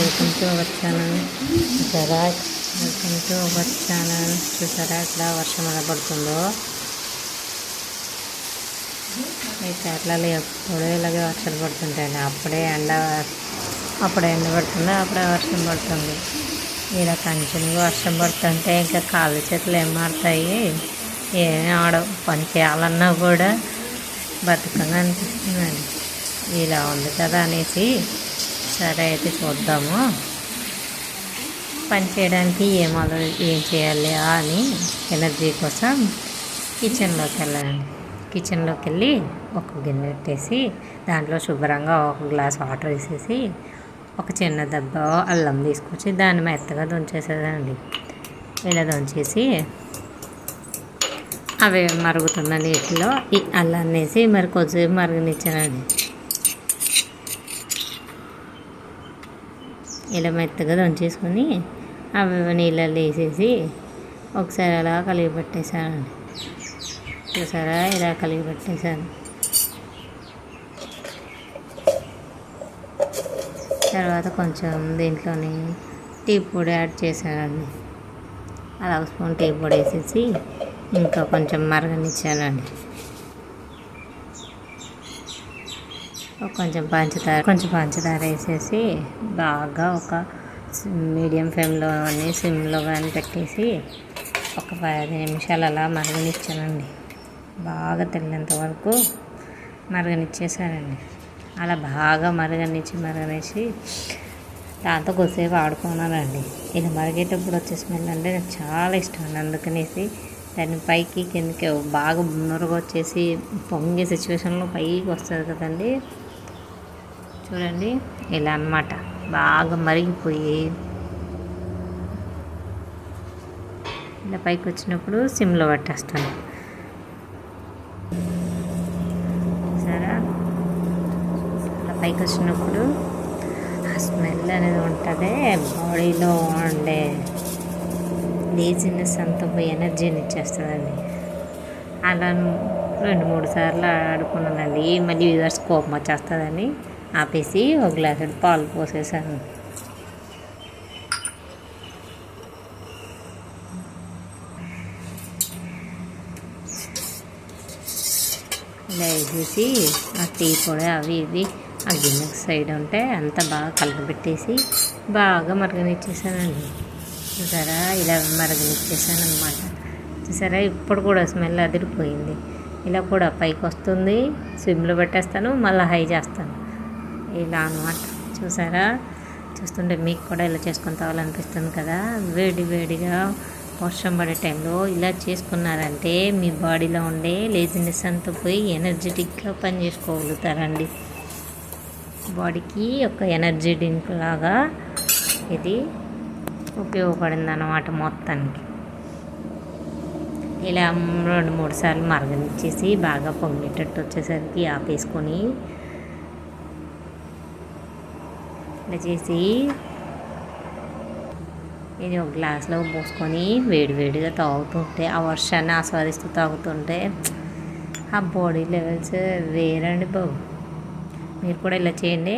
Welcome to our channel. చూసారా, welcome to our channel. చూసారా ఇక్కడ వర్షం ఎలా పడుతుందో. ఈ కేరళలో ఎప్పుడూ ఇలాగే వర్షాలు పడుతుంటాయండి. అప్పుడే ఎండ పడుతుంది, అప్పుడే వర్షం పడుతుంది. ఇలా కంటిన్యూగా వర్షం పడుతుంటే ఇంకా కాళ్ళు చేతులు ఏం మారుతాయి, ఏమీ ఆడవు. పని చేయాలన్నా కూడా బతుకంగా అనిపిస్తుందండి. ఇలా ఉంది కదా అనేసి సరే అయితే చూద్దాము, పని చేయడానికి ఏం చేయాలి అని ఎనర్జీ కోసం కిచెన్లోకి వెళ్ళాలండి. కిచెన్లోకి వెళ్ళి ఒక గిన్నె పెట్టేసి దాంట్లో శుభ్రంగా ఒక గ్లాస్ వాటర్ వేసేసి ఒక చిన్న దెబ్బ అల్లం తీసుకొచ్చి దాన్ని మెత్తగా దంచేసేదండి. ఇలా దంచేసి అవి మరుగుతున్న నీటిలో ఈ అల్లాన్ని వేసి మరి కొద్దిసేపు మరగనిచ్చానండి. ఇలా మెత్తగా దంచేసుకొని అవి నీళ్ళల్లో వేసేసి ఒకసారి అలా కలిగి పెట్టేశానండి. చూసారా, ఇలా కలిగి పెట్టేశాను. తర్వాత కొంచెం దీంట్లోని టీ పొడి యాడ్ చేశానండి. అలా ఒక స్పూన్ టీ పొడి వేసేసి ఇంకా కొంచెం మరగనిచ్చానండి. కొంచెం పంచదార వేసేసి బాగా ఒక మీడియం ఫ్లేమ్లో కానీ సిమ్లో కానీ పెట్టేసి ఒక 10 నిమిషాలు అలా మరగనిచ్చానండి. బాగా తెల్లేంత వరకు మరగనిచ్చేసానండి. అలా బాగా మరగనిచ్చి దాంతో కొద్దిసేపు ఆడుకున్నానండి. ఇలా మరిగేటప్పుడు వచ్చే స్మెల్ అంటే నాకు చాలా ఇష్టం అండి. అందుకనేసి దాన్ని పైకి కిందకి బాగా నురగ వచ్చేసి పొంగే సిచ్యువేషన్లో పైకి వస్తుంది కదండి. చూడండి, ఇలా అన్నమాట. బాగా మరిగిపోయి ఇలా పైకి వచ్చినప్పుడు సిమ్లో పెట్టేస్తాను. సరే, ఇలా పైకి వచ్చినప్పుడు ఆ స్మెల్ అనేది ఉంటుంది. బాడీలో ఉండే లేజినెస్ అంతా పోయి ఎనర్జీని ఇచ్చేస్తుందండి. అలా 2-3 సార్లు ఆడుకున్నానండి. మళ్ళీ వ్యూవర్స్ కోపం వచ్చేస్తుందని ఆపేసి ఒక గ్లాసు పాలు పోసేసాను. ఇలా వేసేసి ఆ టీ పొడి అవి ఇవి ఆ గిన్నెకి సైడ్ ఉంటే అంతా బాగా కలిపిపెట్టేసి బాగా మరగనిచ్చేసానండి. చూసారా, ఇలా మరగనిచ్చేసాను అనమాట. చూసారా, ఇప్పుడు కూడా స్మెల్ అదిరిపోయింది. ఇలా కూడా పైకి వస్తుంది, సిమ్లో పెట్టేస్తాను, మళ్ళీ హై చేస్తాను. ఇలా అనమాట. చూసారా, చూస్తుంటే మీకు కూడా ఇలా చేసుకొని తాగాలనిపిస్తుంది కదా. వేడిగా వర్షం పడే టైంలో ఇలా చేసుకున్నారంటే మీ బాడీలో ఉండే లేజినెస్ అంతా పోయి ఎనర్జెటిక్గా పని చేసుకోగలుగుతారండి. బాడీకి ఒక ఎనర్జీ డ్రింక్ లాగా ఇది ఉపయోగపడింది అన్నమాట మొత్తానికి. ఇలా 2-3 సార్లు మరగనిచ్చేసి బాగా పొంగేటట్టు వచ్చేసరికి ఆపేసుకొని ఇలా చేసి ఇది ఒక గ్లాస్లో పోసుకొని వేడిగా తాగుతుంటే, ఆ వర్షాన్ని ఆస్వాదిస్తూ తాగుతుంటే ఆ బాడీ లెవెల్స్ వేరండి బాబు. మీరు కూడా ఇలా చేయండి.